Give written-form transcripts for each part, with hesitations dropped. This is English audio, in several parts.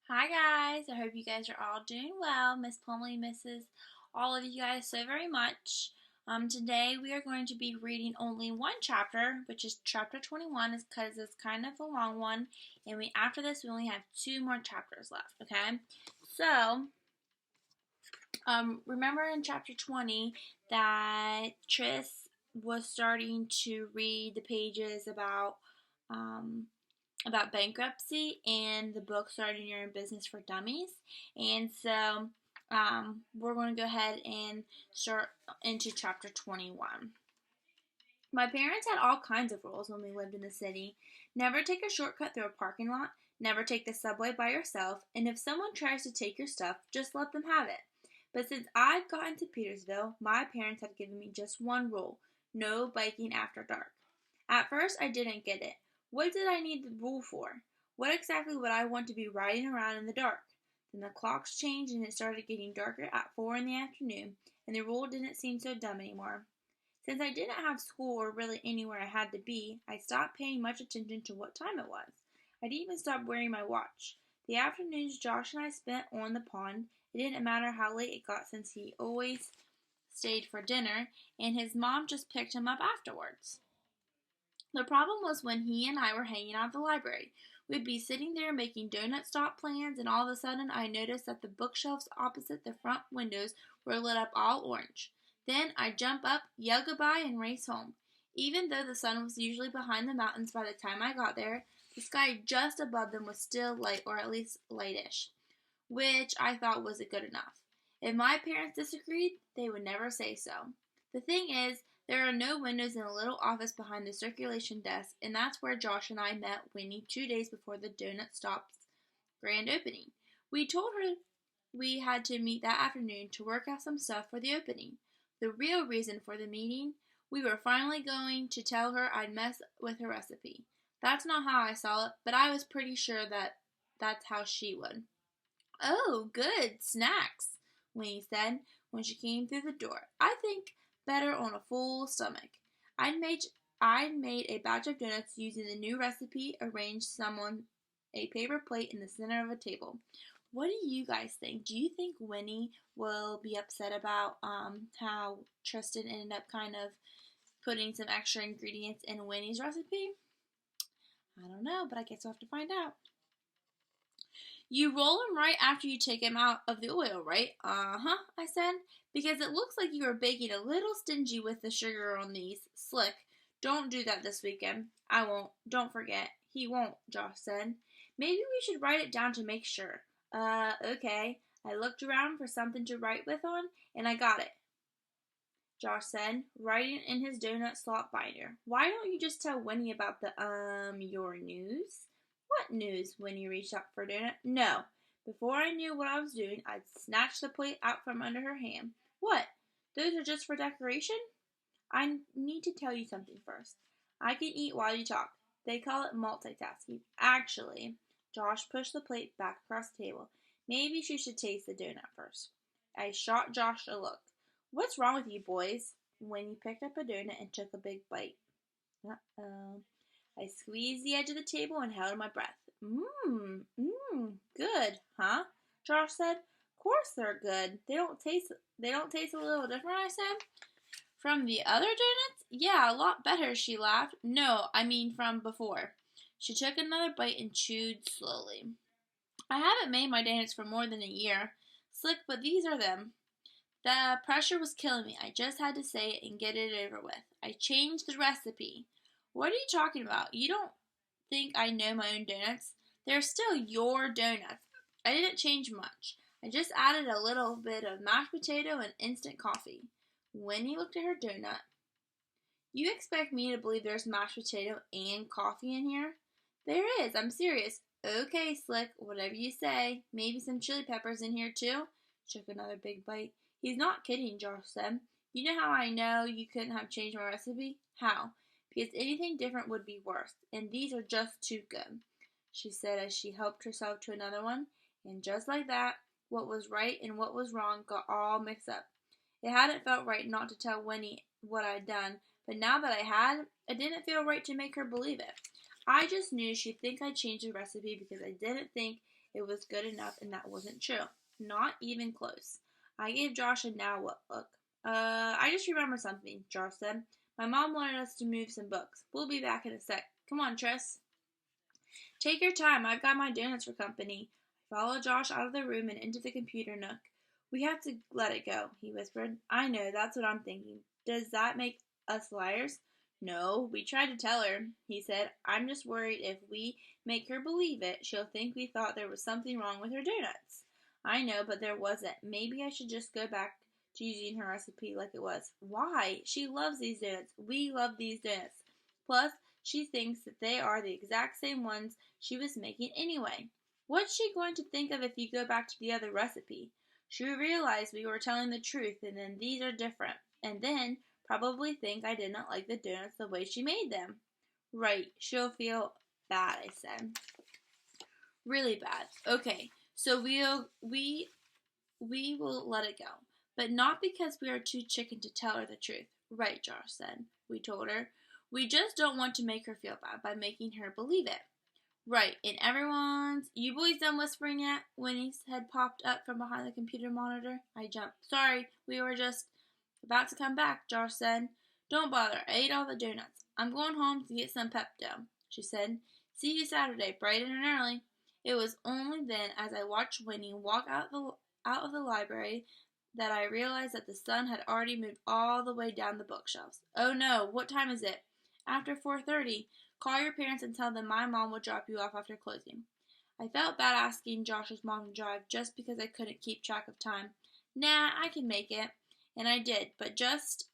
Hi guys, I hope you guys are all doing well. Miss Plumley misses all of you guys so very much. Today we are going to be reading only one chapter, which is chapter 21, because it's kind of a long one, and after this we only have two more chapters left. Okay, so remember in chapter 20 that Tris was starting to read the pages about bankruptcy and the book Starting Your Own Business for Dummies. And so we're going to go ahead and start into chapter 21. My parents had all kinds of rules when we lived in the city. Never take a shortcut through a parking lot, never take the subway by yourself, and if someone tries to take your stuff, just let them have it. But since I'd gotten to Petersville, my parents had given me just one rule: no biking after dark. At first, I didn't get it. What did I need the rule for? What exactly would I want to be riding around in the dark? Then the clocks changed and it started getting darker at 4 in the afternoon, and the rule didn't seem so dumb anymore. Since I didn't have school or really anywhere I had to be, I stopped paying much attention to what time it was. I'd even stopped wearing my watch. The afternoons Josh and I spent on the pond, it didn't matter how late it got since he always stayed for dinner, and his mom just picked him up afterwards. The problem was when he and I were hanging out at the library. We'd be sitting there making donut stop plans, and all of a sudden I noticed that the bookshelves opposite the front windows were lit up all orange. Then I'd jump up, yell goodbye, and race home. Even though the sun was usually behind the mountains by the time I got there, the sky just above them was still light, or at least lightish, which I thought was good enough. If my parents disagreed, they would never say so. The thing is, there are no windows in the little office behind the circulation desk, and that's where Josh and I met Winnie 2 days before the Doughnut Stop's grand opening. We told her we had to meet that afternoon to work out some stuff for the opening. The real reason for the meeting, we were finally going to tell her I'd mess with her recipe. That's not how I saw it, but I was pretty sure that that's how she would. "Oh, good snacks," Winnie said when she came through the door. "I think better on a full stomach." I'd made I'd made a batch of donuts using the new recipe, arranged some on a paper plate in the center of a table. What do you guys think? Do you think Winnie will be upset about how Tristan ended up kind of putting some extra ingredients in Winnie's recipe? I don't know, but I guess we'll have to find out. "You roll 'em right after you take 'em out of the oil, right?" "Uh-huh," I said, "because it looks like you are baking a little stingy with the sugar on these. Slick, don't do that this weekend." "I won't. Don't forget." "He won't," Josh said. "Maybe we should write it down to make sure." Okay." I looked around for something to write with on, and I got it, Josh said, writing in his donut slot binder. "Why don't you just tell Winnie about your news?" "What news?" Winnie reached out for a donut. "No." Before I knew what I was doing, I'd snatched the plate out from under her hand. "What? Those are just for decoration?" "I need to tell you something first. I can eat while you talk. They call it multitasking. Actually," Josh pushed the plate back across the table, "maybe she should taste the donut first." I shot Josh a look. "What's wrong with you boys?" Winnie picked up a donut and took a big bite. Uh-oh. I squeezed the edge of the table and held my breath. Good, huh?" Josh said. "Course they're good. They don't taste a little different," I said. "From the other donuts? Yeah, a lot better," she laughed. "No, I mean from before." She took another bite and chewed slowly. "I haven't made my donuts for more than a year. Slick, but these are them." The pressure was killing me. I just had to say it and get it over with. "I changed the recipe." "What are you talking about? You don't think I know my own donuts? They're still your donuts." "I didn't change much. I just added a little bit of mashed potato and instant coffee." Winnie looked at her donut. "You expect me to believe there's mashed potato and coffee in here?" "There is. I'm serious." "Okay, Slick, whatever you say. Maybe some chili peppers in here, too?" She took another big bite. "He's not kidding," Josh said. "You know how I know you couldn't have changed my recipe?" "How?" "Because anything different would be worse, and these are just too good," she said as she helped herself to another one. And just like that, what was right and what was wrong got all mixed up. It hadn't felt right not to tell Winnie what I'd done, but now that I had, it didn't feel right to make her believe it. I just knew she'd think I'd changed the recipe because I didn't think It was good enough, and that wasn't true. Not even close. I gave Josh a now what look. I just remembered something, Josh said. My mom wanted us to move some books. We'll be back in a sec. Come on, Tris. Take your time. I've got my donuts for company. I followed Josh out of the room and into the computer nook. We have to let it go, he whispered. I know, that's what I'm thinking. Does that make us liars? No, we tried to tell her, he said. I'm just worried if we make her believe it, she'll think we thought there was something wrong with her donuts. I know, but there wasn't. Maybe I should just go back to using her recipe like it was. Why? She loves these donuts. We love these donuts. Plus, she thinks that they are the exact same ones she was making anyway. What's she going to think of if you go back to the other recipe? She'll realize we were telling the truth, and then these are different. And then probably think I did not like the donuts the way she made them. Right, she'll feel bad, I said. Really bad. Okay, so we will let it go. But not because we are too chicken to tell her the truth. Right, Josh said. We told her. We just don't want to make her feel bad by making her believe it. Right, and everyone's... You boys done whispering yet? Winnie's head popped up from behind the computer monitor. I jumped. Sorry, we were just about to come back, Josh said. Don't bother, I ate all the donuts. I'm going home to get some Pepto, she said. See you Saturday, bright and early. It was only then, as I watched Winnie walk out of the library, that I realized that the sun had already moved all the way down the bookshelves. Oh no, what time is it? After 4:30. Call your parents and tell them my mom will drop you off after closing. I felt bad asking Josh's mom to drive just because I couldn't keep track of time. Nah, I can make it. And I did, but just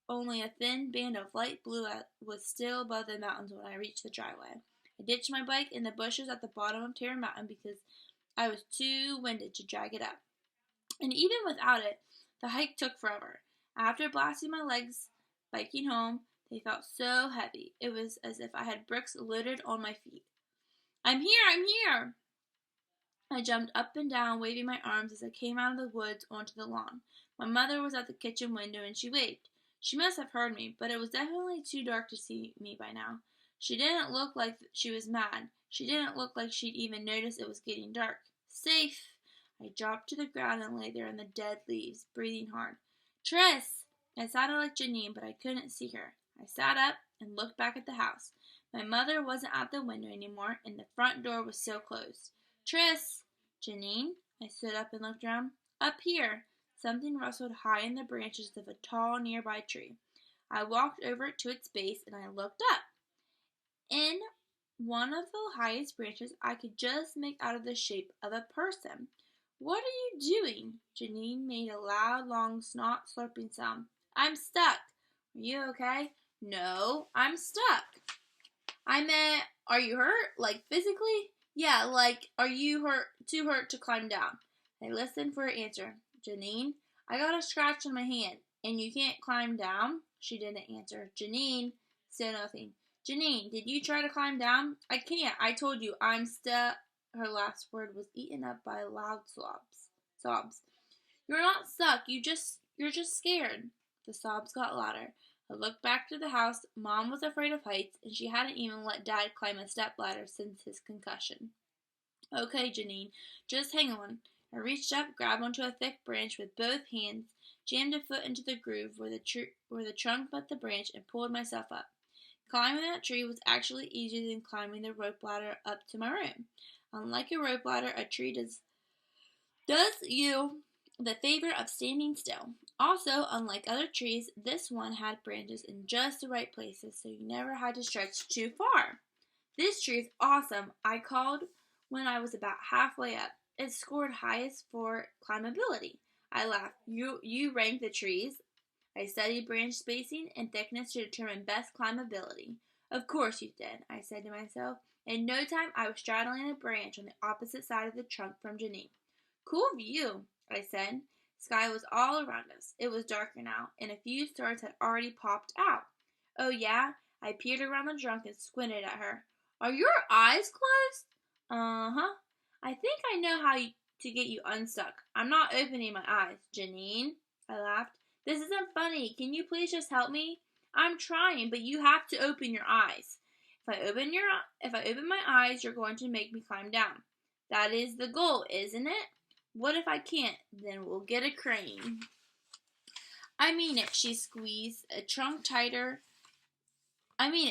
only a thin band of light blue was still above the mountains when I reached the driveway. I ditched my bike in the bushes at the bottom of Terror Mountain because I was too winded to drag it up. And even without it, the hike took forever. After blasting my legs biking home, they felt so heavy. It was as if I had bricks loaded on my feet. I'm here! I'm here! I jumped up and down, waving my arms as I came out of the woods onto the lawn. My mother was at the kitchen window and she waved. She must have heard me, but it was definitely too dark to see me by now. She didn't look like she was mad. She didn't look like she'd even noticed it was getting dark. Safe! I dropped to the ground and lay there in the dead leaves, breathing hard. Tris! I sounded like Janine, but I couldn't see her. I sat up and looked back at the house. My mother wasn't at the window anymore, and the front door was still closed. Tris! Janine? I stood up and looked around. Up here! Something rustled high in the branches of a tall nearby tree. I walked over to its base and I looked up. In one of the highest branches, I could just make out the shape of a person. What are you doing? Janine made a loud, long, snot-slurping sound. I'm stuck. Are you okay? No, I'm stuck. I meant, are you hurt? Like physically? Yeah, like, are you too hurt to climb down? I listened for her answer. Janine, I got a scratch on my hand, and you can't climb down? She didn't answer. Janine, still nothing. Janine, did you try to climb down? I can't. I told you, I'm stuck. Her last word was eaten up by loud sobs. You're not stuck. You're just scared. The sobs got louder. I looked back to the house. Mom was afraid of heights, and she hadn't even let Dad climb a stepladder since his concussion. Okay, Janine, just hang on. I reached up, grabbed onto a thick branch with both hands, jammed a foot into the groove where the trunk met the branch, and pulled myself up. Climbing that tree was actually easier than climbing the rope ladder up to my room. Unlike a rope ladder, a tree does you the favor of standing still. Also, unlike other trees, this one had branches in just the right places, so you never had to stretch too far. This tree is awesome, I called when I was about halfway up. It scored highest for climbability. I laughed. You ranked the trees? I studied branch spacing and thickness to determine best climbability. Of course you did, I said to myself. In no time, I was straddling a branch on the opposite side of the trunk from Janine. Cool view, I said. Sky was all around us. It was darker now, and a few stars had already popped out. Oh, yeah? I peered around the trunk and squinted at her. Are your eyes closed? Uh-huh. I think I know how to get you unstuck. I'm not opening my eyes, Janine. I laughed. This isn't funny. Can you please just help me? I'm trying, but you have to open your eyes. If I open my eyes, you're going to make me climb down. That is the goal, isn't it? What if I can't? Then we'll get a crane. I mean it, she squeezed a trunk tighter.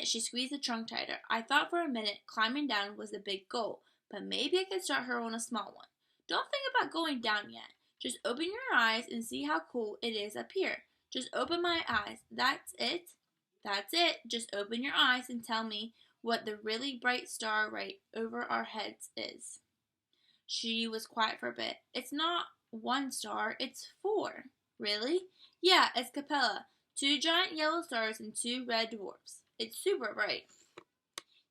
She squeezed the trunk tighter. I thought for a minute climbing down was the big goal, but maybe I could start her on a small one. Don't think about going down yet. Just open your eyes and see how cool it is up here. Just open my eyes. That's it. That's it. Just open your eyes and tell me what the really bright star right over our heads is. She was quiet for a bit. It's not one star, it's 4. Really? Yeah, it's Capella. 2 giant yellow stars and 2 red dwarfs. It's super bright.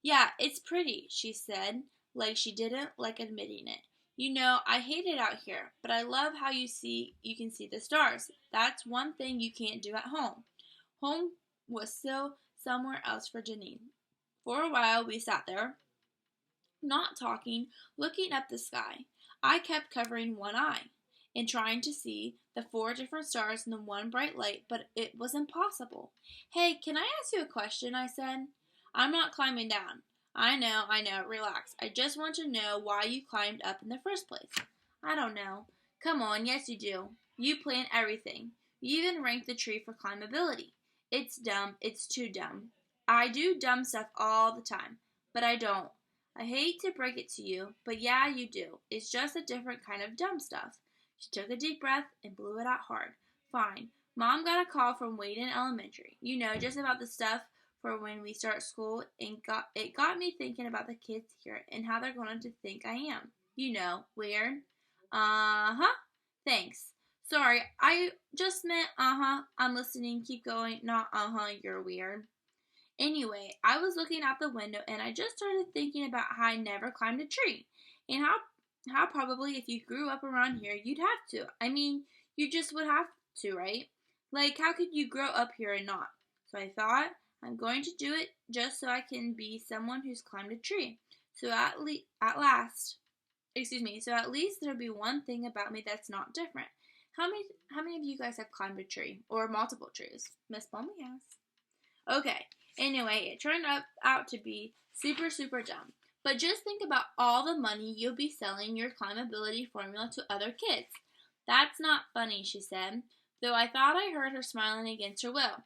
Yeah, it's pretty, she said, like she didn't like admitting it. You know, I hate it out here, but I love how you can see the stars. That's one thing you can't do at home. Home was still somewhere else for Janine. For a while we sat there, not talking, looking up the sky. I kept covering one eye and trying to see the 4 different stars in the one bright light, but it was impossible. Hey, can I ask you a question? I said. I'm not climbing down. I know, relax. I just want to know why you climbed up in the first place. I don't know. Come on, yes you do. You plan everything. You even rank the tree for climbability. It's dumb. It's too dumb. I do dumb stuff all the time, but I don't. I hate to break it to you, but yeah, you do. It's just a different kind of dumb stuff. She took a deep breath and blew it out hard. Fine. Mom got a call from Wayden Elementary. You know, just about the stuff for when we start school, and it got me thinking about the kids here and how they're going to think I am. You know, weird. Uh-huh. Thanks. Sorry, I just meant uh-huh. I'm listening. Keep going. Not uh-huh, you're weird. Anyway, I was looking out the window and I just started thinking about how I never climbed a tree. And how probably if you grew up around here, you'd have to. You just would have to, right? Like, how could you grow up here and not? So I thought, I'm going to do it just so I can be someone who's climbed a tree. So at least there'll be one thing about me that's not different. How many of you guys have climbed a tree or multiple trees? Miss Plumley has. Okay. Anyway, it turned out to be super, super dumb. But just think about all the money you'll be selling your climbability formula to other kids. That's not funny, she said, though I thought I heard her smiling against her will.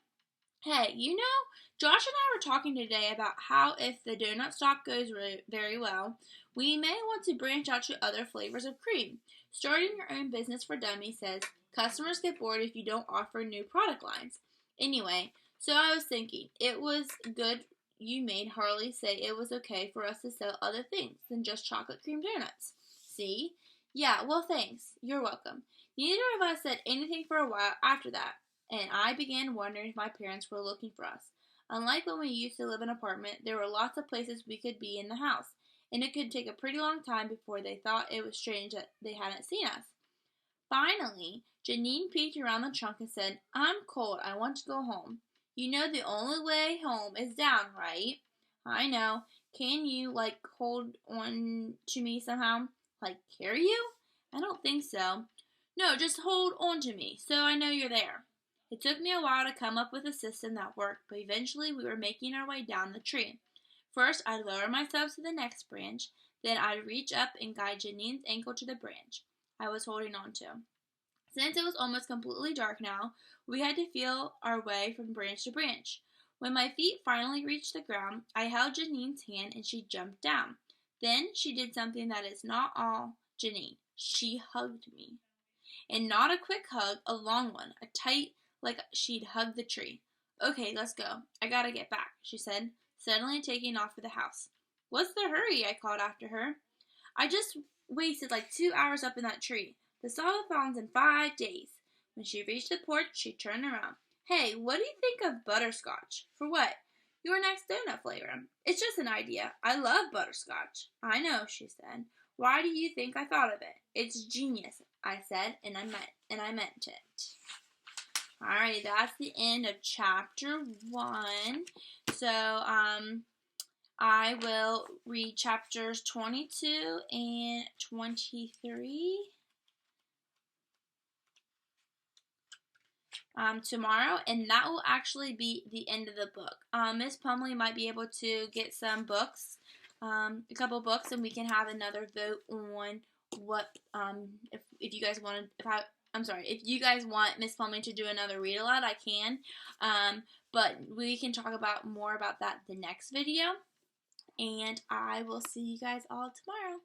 Hey, you know, Josh and I were talking today about how if the donut stock goes very well, we may want to branch out to other flavors of cream. Starting your own business for dummies says customers get bored if you don't offer new product lines. Anyway, so I was thinking, it was good you made Harley say it was okay for us to sell other things than just chocolate cream donuts. See? Yeah, well thanks. You're welcome. Neither of us said anything for a while after that, and I began wondering if my parents were looking for us. Unlike when we used to live in an apartment, there were lots of places we could be in the house, and it could take a pretty long time before they thought it was strange that they hadn't seen us. Finally, Janine peeked around the trunk and said, I'm cold. I want to go home. You know the only way home is down, right? I know. Can you, hold on to me somehow? Carry you? I don't think so. No, just hold on to me, so I know you're there. It took me a while to come up with a system that worked, but eventually we were making our way down the tree. First, I'd lower myself to the next branch, then I'd reach up and guide Janine's ankle to the branch I was holding on to. Since it was almost completely dark now, we had to feel our way from branch to branch. When my feet finally reached the ground, I held Janine's hand and she jumped down. Then she did something that is not all Janine. She hugged me. And not a quick hug, a long one, a tight, like she'd hugged the tree. Okay, let's go. I gotta get back, she said, suddenly taking off for the house. What's the hurry? I called after her. I just wasted 2 hours up in that tree. The saw found in 5 days. When she reached the porch, she turned around. Hey, what do you think of butterscotch? For what? Your next donut flavor. It's just an idea. I love butterscotch. I know, she said. Why do you think I thought of it? It's genius, I said, and I meant it. Alright, that's the end of chapter 1. So, I will read chapters 22 and 23 tomorrow, and that will actually be the end of the book. Miss Plumley might be able to get some books a couple books, and we can have another vote on what if you guys want if you guys want Miss Fleming to do another read aloud, I can. But we can talk about more about that the next video. And I will see you guys all tomorrow.